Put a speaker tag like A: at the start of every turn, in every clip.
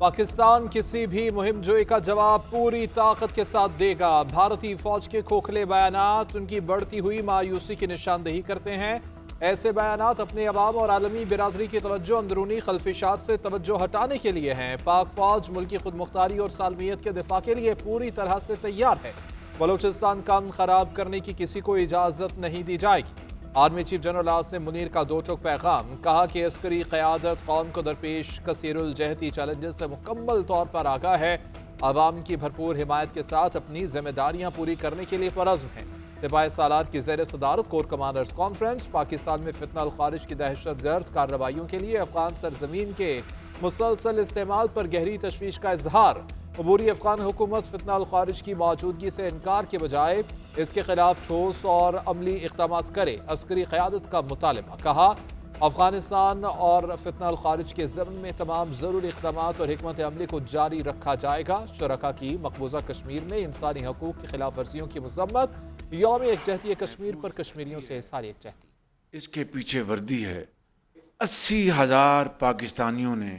A: पाकिस्तान किसी भी मुहिम जोई का जवाब पूरी ताकत के साथ देगा। भारतीय फौज के खोखले बयानात उनकी बढ़ती हुई मायूसी की निशानदेही करते हैं। ऐसे बयानात अपने अवाम और आलमी बिरादरी की तवज्जो अंदरूनी खल्फिशात से तवज्जो हटाने के लिए हैं। पाक फौज मुल्की खुद मुख्तारी और सालमियत के दिफा के लिए पूरी तरह से तैयार है। बलूचिस्तान का अमन खराब करने की किसी को इजाजत नहीं दी जाएगी। Army chief general Asim Munir का दो टुक पैगाम, कहा कि अस्करी क़यादत कौम को दरपेश कसीरुल जहती चैलेंजेस से मुकम्मल तौर पर आगाह है। आवाम की भरपूर हिमायत के साथ अपनी जिम्मेदारियां पूरी करने के लिए परअज़्म है। सिपाही सालार की ज़ेर सदारत कोर कमांडर्स कॉन्फ्रेंस पाकिस्तान में फितना खारिज की दहशत गर्द कार्रवाइयों के लिए अफगान सरजमीन के मुसलसल इस्तेमाल पर गहरी तशवीश का इजहार। अबूरी अफगान हुकूमत फितना खारिज की मौजूदगी से इनकार के बजाय इसके खिलाफ ठोस और अमली इक़दाम करे। अस्करी क़यादत का मुतालबा, कहा अफगानिस्तान और फितना खारिज के ज़मन में तमाम ज़रूरी इक़दाम और हिकमत अमली को जारी रखा जाएगा। शुरका की मकबूजा कश्मीर में इंसानी हकूक़ की खिलाफ वर्जियों की मज़म्मत। यौम यकजहती कश्मीर पर कश्मीरियों से इज़हार यकजहती।
B: इसके पीछे वर्दी है। 80,000 पाकिस्तानियों ने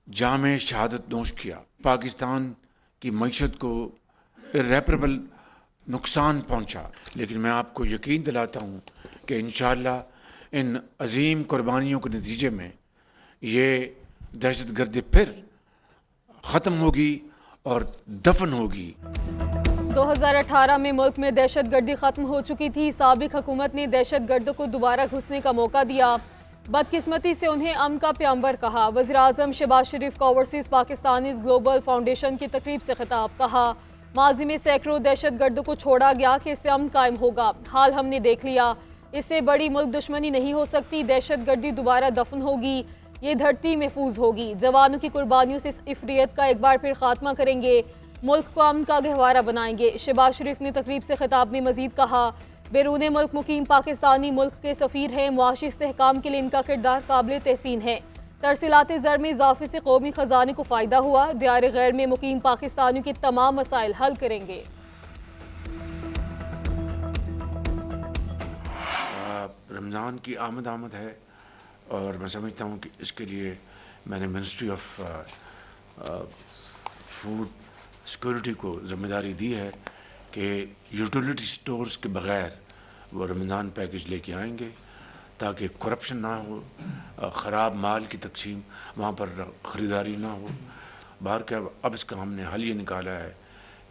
B: जामे शहादत नोश किया। पाकिस्तान की मईशत को इर्रेपरेबल नुकसान पहुंचा, लेकिन मैं आपको यकीन दिलाता हूं कि इंशाअल्लाह इन अजीम कुर्बानियों के नतीजे में ये दहशतगर्दी फिर ख़त्म होगी और दफन होगी।
C: 2018 में मुल्क में दहशतगर्दी खत्म हो चुकी थी। साबिक हुकूमत ने दहशतगर्दों को दोबारा घुसने का मौका दिया। बदकिस्मती से उन्हें अमन का प्याम्बर कहा। वज़ीर-ए-आज़म शहबाज शरीफ का ओवरसीज पाकिस्तानीज़ ग्लोबल फाउंडेशन की तकरीब से खिताब, कहा माजी में सैकड़ों दहशतगर्दों को छोड़ा गया कि इससे अमन कायम होगा। हाल हमने देख लिया, इससे बड़ी मुल्क दुश्मनी नहीं हो सकती। दहशतगर्दी दोबारा दफन होगी, ये धरती महफूज होगी। जवानों की कुर्बानियों से इस इफरियत का एक बार फिर खात्मा करेंगे, मुल्क को अमन का गहवारा बनाएंगे। शहबाज शरीफ ने तकरीब से खिताब में मजीद कहा, बैरून मुल्क मुकीम पाकिस्तानी मुल्क के सफ़ीर हैं। मुआशी इस्तेहकाम के लिए इनका किरदार काबिल तहसीन है। तरसीलात ज़र में इजाफे से कौमी ख़जाने को फ़ायदा हुआ। दियार गैर में मुकीम पाकिस्तानियों के तमाम मसाइल हल करेंगे।
B: रमज़ान की आमद है और मैं समझता हूँ कि इसके लिए मैंने मिनिस्ट्री ऑफ फूड सिक्योरिटी को ज़िम्मेदारी दी है कि यूटिलिटी स्टोर्स के बग़ैर वो रमज़ान पैकेज लेके आएंगे ताकि करप्शन ना हो, ख़राब माल की तकसीम वहाँ पर ख़रीदारी ना हो। बाहर के अब इसका हमने हल ये निकाला है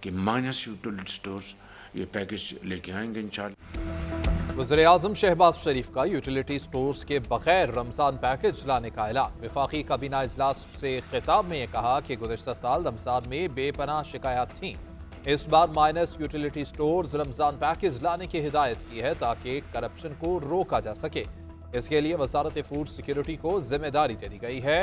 B: कि माइनस यूटिलिटी स्टोर्स ये पैकेज लेके आएंगे इंशाअल्लाह।
A: वज़ीर-ए-आज़म शहबाज शरीफ का यूटिलिटी स्टोर्स के बगैर रमज़ान पैकेज लाने का ऐलान। वफाकी काबीना इजलास से खिताब में कहा कि गुज़िश्ता साल रमज़ान में बेपनाह शिकायत थीं। इस बार माइनस यूटिलिटी स्टोर्स रमज़ान पैकेज लाने की हिदायत की है ताकि करप्शन को रोका जा सके। इसके लिए वज़ारत फूड सिक्योरिटी को जिम्मेदारी दे दी गई है।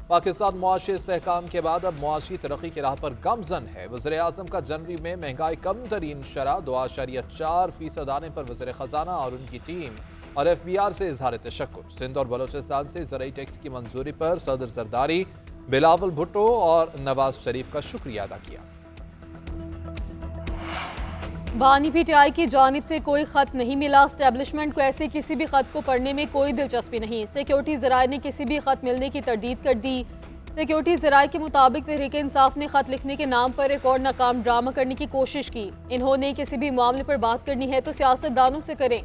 A: पाकिस्तान मुआशी इस्तेहकाम के बाद अब मुआशी तरक्की की राह पर गामजन है। वज़ीर-ए-आज़म का जनवरी में महंगाई कम तरीन शरह 2.4% आने पर वज़ीर ख़जाना और उनकी टीम और FBR से इजहार तशक्कुर। सिंध और बलोचिस्तान से ज़राई टैक्स की मंजूरी पर सदर जरदारी, बिलावल भुट्टो और नवाज शरीफ का शुक्रिया अदा किया।
C: बानी PTI की जानिब से कोई ख़त नहीं मिला। एस्टेब्लिशमेंट को ऐसे किसी भी ख़त को पढ़ने में कोई दिलचस्पी नहीं। सिक्योरिटी ज़राए ने किसी भी ख़त मिलने की तरदीद कर दी। सिक्योरिटी ज़राए के मुताबिक तहरीक इंसाफ ने ख़त लिखने के नाम पर एक और नाकाम ड्रामा करने की कोशिश की। इन्होंने किसी भी मामले पर बात करनी है तो सियासतदानों से करें।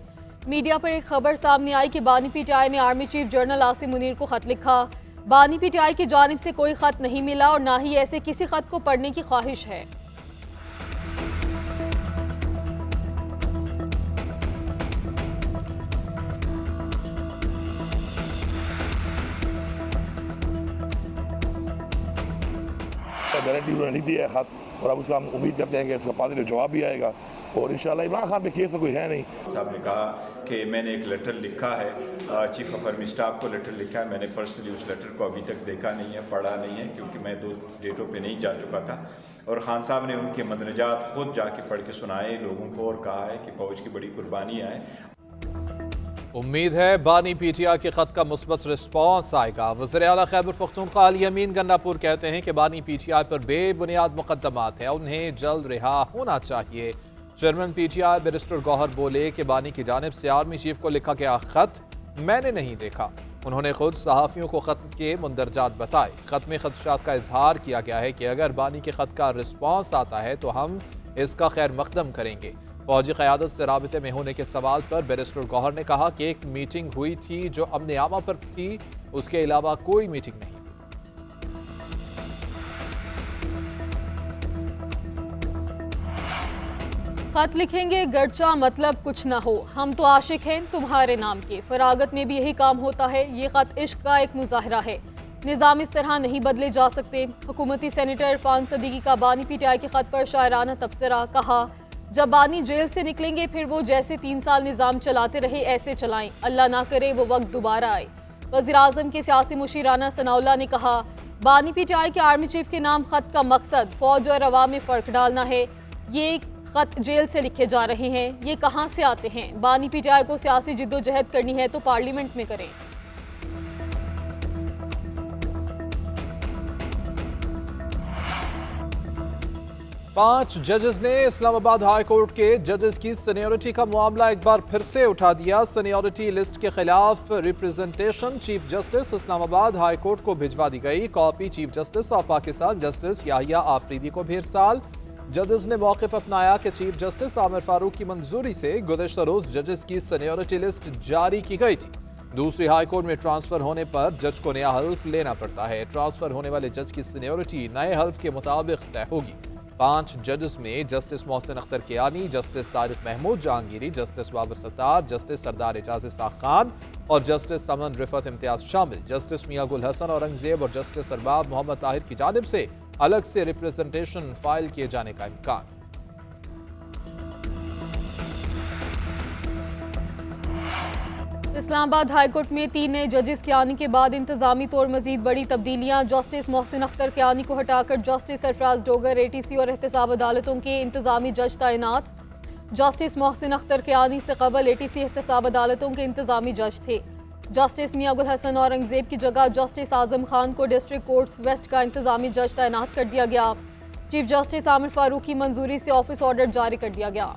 C: मीडिया पर एक खबर सामने आई कि बानी PTI ने army chief general Asim Munir को ख़त लिखा। बानी PTI की जानिब से कोई ख़त नहीं मिला और ना ही ऐसे किसी ख़त को पढ़ने की ख्वाहिश है।
D: गारंटी उन्होंने नहीं दिया है ख़त, और अब उसका हम उम्मीद करते हैं कि उसका पॉजिटिव जवाब भी आएगा और इंशाल्लाह इमरान खान पे केस तो कोई है नहीं।
E: साहब ने कहा कि मैंने एक लेटर लिखा है, चीफ ऑफ आर्मी स्टाफ को लेटर लिखा है। मैंने पर्सनली उस लेटर को अभी तक देखा नहीं है, पढ़ा नहीं है, क्योंकि मैं 2 डेटों पे नहीं जा चुका था। और खान साहब ने उनके मदनजात खुद जाके पढ़ के सुनाए लोगों को और कहा है कि फौज की बड़ी कुर्बानियाँ हैं।
A: उम्मीद है बानी PTI के खत का मुस्बत रिस्पॉन्स आएगा। वज़ीर आला खैबर पख्तूनख्वा अली अमीन गन्नापुर कहते हैं कि बानी PTI पर बेबुनियाद मुकदमात हैं, उन्हें जल्द रिहा होना चाहिए। चेयरमैन PTI बैरिस्टर गौहर बोले कि बानी की जानिब से आर्मी चीफ को लिखा गया खत मैंने नहीं देखा। उन्होंने खुद सहाफ़ियों को ख़त के मुंदरजात बताए। ख़त में ख़दशात का इजहार किया गया है कि अगर बानी के ख़त का रिस्पॉन्स आता है तो हम इसका खैर मकदम करेंगे। फौजी क़यादत से राबिते में होने के सवाल पर बैरिस्टर गौहर ने कहा कि एक मीटिंग हुई थी जो अमन आमा पर थी, उसके अलावा कोई मीटिंग नहीं।
C: खत लिखेंगे गर्चा मतलब कुछ ना हो, हम तो आशिक हैं तुम्हारे नाम के। फरागत में भी यही काम होता है। ये खत इश्क का एक मुजाहरा है। निज़ाम इस तरह नहीं बदले जा सकते। हुकूमती सेनेटर इरफान सदीकी का बानी पीटीआई के खत पर शायराना तबसरा। कहा, जब बानी जेल से निकलेंगे फिर वो जैसे 3 साल निज़ाम चलाते रहे ऐसे चलाएं। अल्लाह ना करे वो वक्त दोबारा आए। वज़ीर आज़म के सियासी मुशीराना सनाउल्लाह ने कहा, बानी पीटीआई के आर्मी चीफ के नाम खत का मकसद फौज और अवाम में फ़र्क डालना है। ये खत जेल से लिखे जा रहे हैं, ये कहाँ से आते हैं? बानी पीटीआई को सियासी जिद्दोजहद करनी है तो पार्लियामेंट में करें।
A: पांच जजेस ने इस्लामाबाद हाई कोर्ट के जजेस की सीनियरिटी का मामला एक बार फिर से उठा दिया। सीनियरिटी लिस्ट के खिलाफ representation chief justice Islamabad high court को भिजवा दी गई। Copy chief justice of Pakistan justice Yahya Afridi को भी इरसाल। जजेस ने मौक़िफ़ अपनाया कि चीफ जस्टिस आमिर फारूक की मंजूरी से गुज़श्ता रोज जजेस की सीनियरिटी लिस्ट जारी की गई थी। दूसरी हाई कोर्ट में ट्रांसफर होने पर जज को नया हल्फ लेना पड़ता है। ट्रांसफर होने वाले जज की सीनियरिटी नए हल्फ के मुताबिक तय होगी। 5 जजेस में justice Mohsin Akhtar Kiyani, justice Tariq Mehmood Jahangiri, justice Babar Sattar, justice Sardar Ejaz Ishaq Khan और जस्टिस समन रिफत इम्तियाज शामिल। जस्टिस मियां गुल हसन औरंगजेब और जस्टिस अरबाब मोहम्मद ताहिर की जानिब से अलग से रिप्रेजेंटेशन फाइल किए जाने का इम्कान।
C: इस्लामाबाद हाईकोर्ट में 3 नए जजेस के आने के बाद इंतजामी तौर मजीद बड़ी तब्दीलियां। जस्टिस मोहसिन अख्तर कियानी को हटाकर जस्टिस सरफराज डोगर एटीसी और एहतसाब अदालतों के इंतजामी जज तैनात। जस्टिस मोहसिन अख्तर कियानी से कबल एटीसी एहतसाब अदालतों के इंतजामी जज थे। जस्टिस मियां गुल हसन औरंगजेब की जगह जस्टिस आजम खान को डिस्ट्रिक्ट कोर्ट्स वेस्ट का इंतजामी जज तैनात कर दिया गया। चीफ जस्टिस आमिर फारूक की मंजूरी से ऑफिस ऑर्डर जारी कर दिया गया।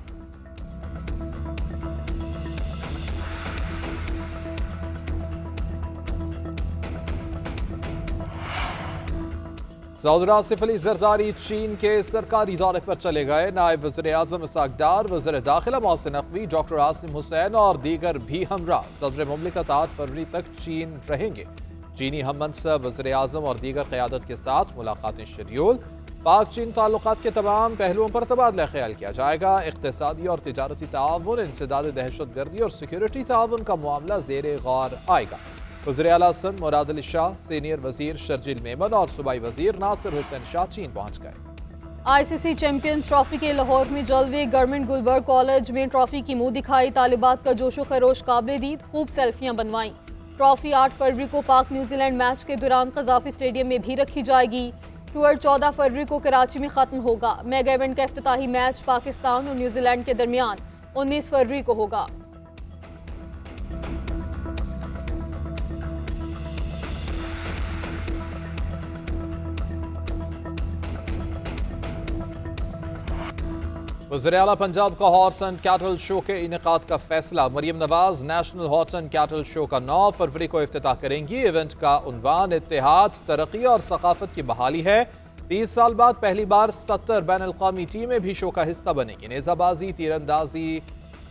A: सऊदी आसिफ अली जरदारी चीन के सरकारी दौरे पर चले गए। नायब वज़ीर आज़म इसाक डार, वज़ीर दाखिला मोहसिन नकवी, डॉक्टर आसिम हुसैन और दीगर भी हमरा। सदर मुमलिकत 8 फरवरी तक चीन रहेंगे। चीनी हम मनसब वज़ीर आज़म और दीगर क़यादत के साथ मुलाकातें शेड्यूल। पाक चीन ताल्लुकात के तमाम पहलुओं पर तबादला ख्याल किया जाएगा। इक़्तिसादी और तिजारती ताउन, इंसदाद दहशत गर्दी और सिक्योरिटी ताउन का मामला ज़ेर गौर आएगा। वज़ीर आला सिंध मुराद अली शाह, सीनियर वज़ीर शर्जिल मेमन और सूबाई वज़ीर नासिर हुसैन शाह चीन पहुँच गए।
C: आईसीसी चैंपियंस ट्रॉफी के लाहौर में जलवे। गवर्नमेंट गुलबर्ग कॉलेज में ट्रॉफी की मुंह दिखाई। तालिबात का जोशो खरोश काबिल दीद, खूब सेल्फियां बनवाईं। ट्रॉफी 8 फरवरी को पाक न्यूजीलैंड मैच के दौरान कज़ाफी स्टेडियम में भी रखी जाएगी। टूर 14 फरवरी को कराची में खत्म होगा। मेगा इवेंट का इफ्तिताही मैच पाकिस्तान और न्यूजीलैंड के दरमियान 19 फरवरी को होगा।
A: वज़ीर आला पंजाब का हॉर्स एंड कैटल शो के इनेकाद का फैसला। Maryam Nawaz national horse and cattle show का 9 फरवरी को इफ्तिताह करेंगी। इवेंट का उन्वान इत्तेहाद, तरक्की और सकाफत की बहाली है। 30 साल बाद पहली बार 70 बैन अल-क़वामी टीमें भी शो का हिस्सा बनेंगी। नेज़ाबाजी, तीरंदाजी,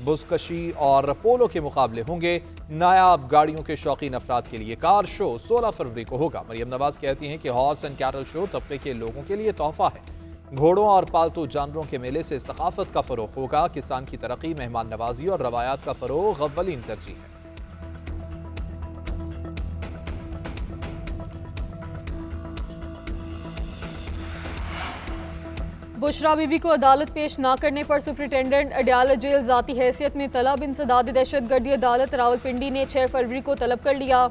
A: बुज़कशी और पोलो के मुकाबले होंगे। नायाब गाड़ियों के शौकीन अफराद के लिए कार शो 16 फरवरी को होगा। मरियम नवाज कहती हैं कि हॉर्स एंड कैटल शो तबके के लोगों के लिए तोहफा है। घोड़ों और पालतू जानवरों के मेले से सकाफत का फरोग होगा। किसान की तरक्की, मेहमान नवाजी और रवायात का फरोग अव्वलीन तरजीह है।
C: बुशरा बीबी को अदालत पेश न करने पर सुप्रिंटेंडेंट अडयाला जेल जाती हैसियत में तलब। इंसदाद दहशतगर्दी अदालत रावलपिंडी ने 6 फरवरी को तलब कर लिया।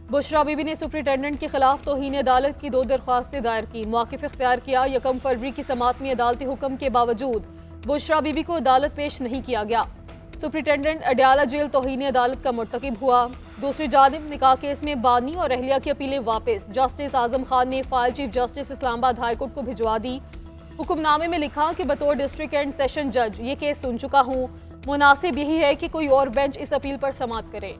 C: बुशरा बीबी ने सुप्रिंटेंडेंट के खिलाफ तौहीन अदालत की 2 दरख्वास्तें दायर की। मौक़िफ़ इख्तियार किया। 1 फरवरी की समात में अदालती हुक्म के बावजूद बुशरा बीबी को अदालत पेश नहीं किया गया। सुप्रिंटेंडेंट अडयाला जेल तौहीन अदालत का मुर्तकिब हुआ। दूसरी जानिब निकाह केस में बानी और अहलिया की अपीलें वापस। जस्टिस आजम खान ने file chief justice Islamabad high court को भिजवा दी। हुक्मनामे में लिखा कि बतौर डिस्ट्रिक्ट एंड सेशन जज ये केस सुन चुका हूँ। मुनासिब यही है कि कोई और बेंच इस अपील पर समाअत करे।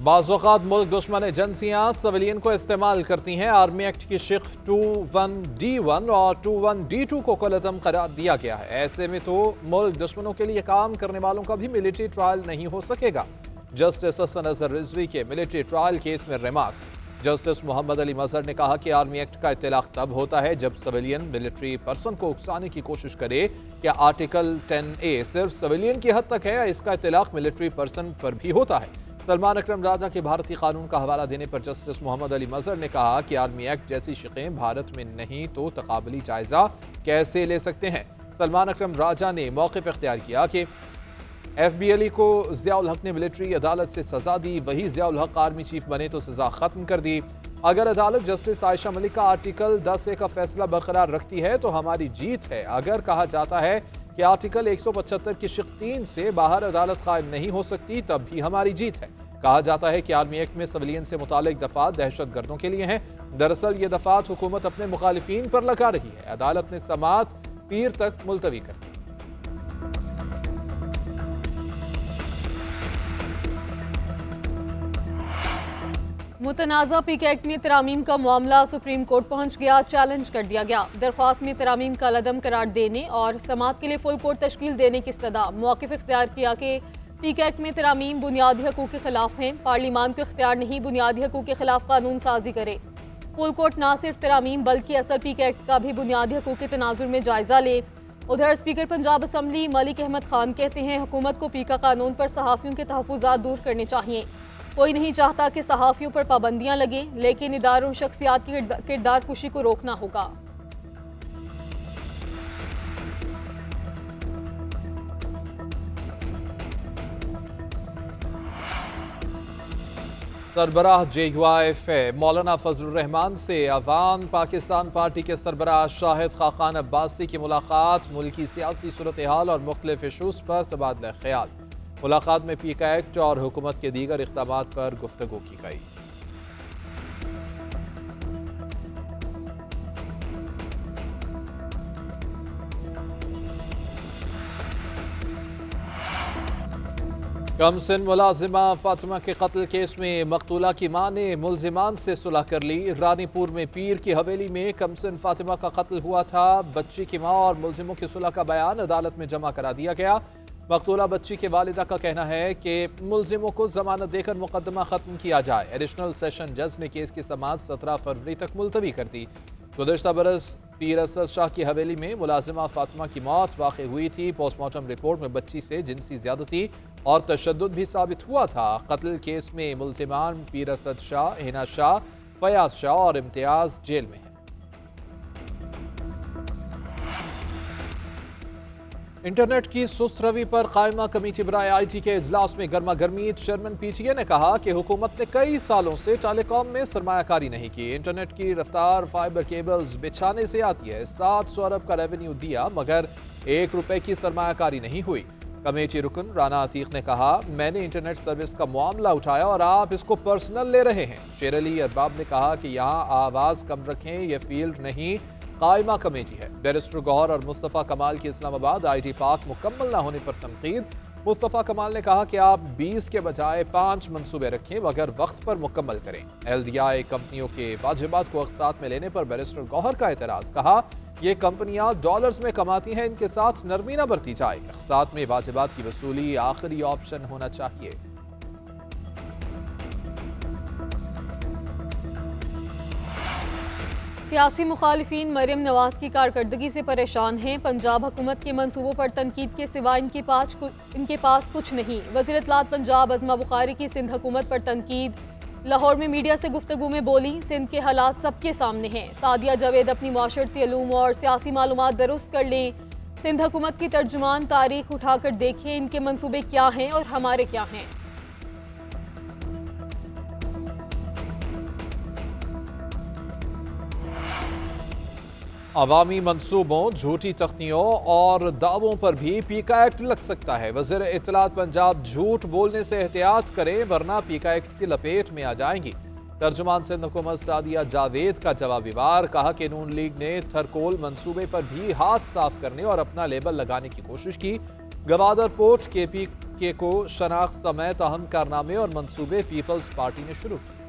A: बाज़-औक़ात मुल्क दुश्मन एजेंसियां सिविलियन को इस्तेमाल करती हैं। आर्मी एक्ट की शिक 21D1 और 21D2 को कुलअज़म करार दिया गया है। ऐसे में तो मुल्क दुश्मनों के लिए काम करने वालों का भी मिलिट्री ट्रायल नहीं हो सकेगा। जस्टिस हसन अज़हर रिजवी के मिलिट्री ट्रायल केस में रिमार्क्स। जस्टिस मोहम्मद अली मजहर ने कहा कि आर्मी एक्ट का इत्तलाक तब होता है जब सिविलियन मिलिट्री पर्सन को उकसाने की कोशिश करे। क्या आर्टिकल 10A सिर्फ सिविलियन की हद तक है? इसका इत्तलाक मिलिट्री पर्सन पर भी होता है। सलमान अकरम राजा के भारतीय कानून का हवाला देने पर जस्टिस मोहम्मद अली मजहर ने कहा कि आर्मी एक्ट जैसी शिकें भारत में नहीं तो तकाबली जायजा कैसे ले सकते हैं। सलमान अकरम राजा ने मौक़िफ़ इख्तियार किया कि FBLE को ज़ियाउल हक ने मिलिट्री अदालत से सजा दी, वही ज़ियाउल हक आर्मी चीफ बने तो सजा खत्म कर दी। अगर अदालत जस्टिस आयशा मलिक का आर्टिकल 10A का फैसला बरकरार रखती है तो हमारी जीत है। अगर कहा जाता है कि आर्टिकल 175 की शिक 3 से बाहर अदालत कायम नहीं हो सकती तब भी हमारी जीत है। कहा जाता है कि आर्मी एक्ट में सिविलियन से मुतालिक दफात दहशत गर्दों के लिए हैं। दरअसल ये दफात हुकूमत अपने मुखालिफिन पर लगा रही है। अदालत ने समात पीर तक मुलतवी कर दी।
C: मुतनाज़ा पीके एक्ट में तरामीम का मामला सुप्रीम कोर्ट पहुंच गया। चैलेंज कर दिया गया। दरख्वास्त में तरामीम का लदम करार देने और समात के लिए फुल कोर्ट तश्कील देने की इस्तदा। मौक़िफ़ इख्तियार किया कि पीके एक्ट में तरामीम बुनियादी हकूक़ के खिलाफ हैं। पार्लिमान को इख्तियार नहीं बुनियादी हकूक़ के खिलाफ कानून साजी करे। फुल कोर्ट न सिर्फ तरामीम बल्कि असल पीके एक्ट का भी बुनियादी हकूक़ के तनाजुर में जायजा ले। उधर स्पीकर पंजाब असम्बली मलिक अहमद खान कहते हैं हुकूमत को पीका कानून पर सहाफ़ियों के तहफ़्फ़ुज़ात दूर करने चाहिए। कोई नहीं चाहता कि सहाफ़ियों पर पाबंदियां लगें, लेकिन इदारों और शख्सियात की किरदार कुशी को रोकना होगा।
A: सरबराह JUIF मौलाना फजलुर रहमान से अवान पाकिस्तान पार्टी के सरबराह शाहिद खाकान अब्बासी की मुलाकात। मुल्की सियासी सूरत हाल और मुख्तलिफ इशूज़ पर तबादला ख्याल। मुलाकात में पीका एक्ट और हुकूमत के दीगर इक़दामात पर गुफ्तगू की गई। कमसिन मुलाजिमा फातिमा के कत्ल केस में मकतूला की मां ने मुलजिमान से सुलह कर ली। रानीपुर में पीर की हवेली में कमसिन फातिमा का कत्ल हुआ था। बच्ची की मां और मुलजिमों की सुलह का बयान अदालत में जमा करा दिया गया। मकतूला बच्ची के वालिदा का कहना है कि मुलजिमों को जमानत देकर मुकदमा खत्म किया जाए। एडिशनल सेशन जज ने केस की समाअत 17 फरवरी तक मुलतवी कर दी। गुज़श्ता बरस पीर असद शाह की हवेली में मुलाजिमा फातिमा की मौत वाक़ई हुई थी। पोस्टमार्टम रिपोर्ट में बच्ची से जिनसी ज़्यादती और तशद्दुद भी साबित हुआ था। कत्ल केस में मुलजिमान पीर असद शाह, हिना शाह, फयाज शाह और इम्तियाज जेल में हैं। इंटरनेट की सुस्त रवि पर कायमा कमेटी बराए IT के इजलास में गर्मा गर्मी। चेयरमैन PTA ने कहा कि हुकूमत ने कई सालों से टेलीकॉम में सरमायाकारी नहीं की। इंटरनेट की रफ्तार फाइबर केबल्स बिछाने से आती है। 700 अरब का रेवेन्यू दिया मगर 1 रुपए की सरमायाकारी नहीं हुई। कमेटी रुकन राना अतीक ने कहा, मैंने इंटरनेट सर्विस का मामला उठाया और आप इसको पर्सनल ले रहे हैं। शेर अली अरबाब ने कहा कि यहाँ आवाज़ कम रखें, यह फील्ड नहीं कायमा कमेटी है। बैरिस्टर गौहर और मुस्तफ़ा कमाल की इस्लामाबाद IT पार्क मुकम्मल न होने पर तनकीद। मुस्तफ़ा कमाल ने कहा कि आप 20 के बजाय 5 मंसूबे रखें मगर वक्त पर मुकम्मल करें। LDI कंपनियों के वाजिबात को अक़सात में लेने पर बैरिस्टर गौहर का एतराज़। कहा, ये कंपनियां डॉलर्स में कमाती हैं, इनके साथ नरमी न बरती जाए। अक़सात में वाजिबात की वसूली आखिरी ऑप्शन होना चाहिए।
C: सियासी मुखालिफिन मरियम नवाज की कारकर्दगी से परेशान हैं। पंजाब हुकूमत के मंसूबों पर तनकीद के सिवा इनके पास कुछ नहीं। वज़ीर इत्तलात पंजाब अज़मा बुखारी की सिंध हुकूमत पर तनकीद। लाहौर में मीडिया से गुफ्तगू में बोली, सिंध के हालात सबके सामने हैं। सादिया जावेद अपनी माशरती अलूम और सियासी मालूमात दुरुस्त कर लें। सिंध हुकूमत की तर्जुमान तारीख उठाकर देखें, इनके मंसूबे क्या हैं और हमारे क्या हैं।
A: अवामी मंसूबों, झूठी तख्तियों और दावों पर भी पीका एक्ट लग सकता है। वज़ीर इत्तलात पंजाब, झूठ बोलने से एहतियात करें वरना पीका एक्ट की लपेट में आ जाएंगी। तर्जुमान सिंध हुकूमत सादिया जावेद का जवाबी वार। कहा कि नून लीग ने थरकोल मंसूबे पर भी हाथ साफ करने और अपना लेबल लगाने की कोशिश की। गवादर पोर्ट पीके को शनाख्त समेत अहम कारनामे और मंसूबे पीपल्स पार्टी ने शुरू किए।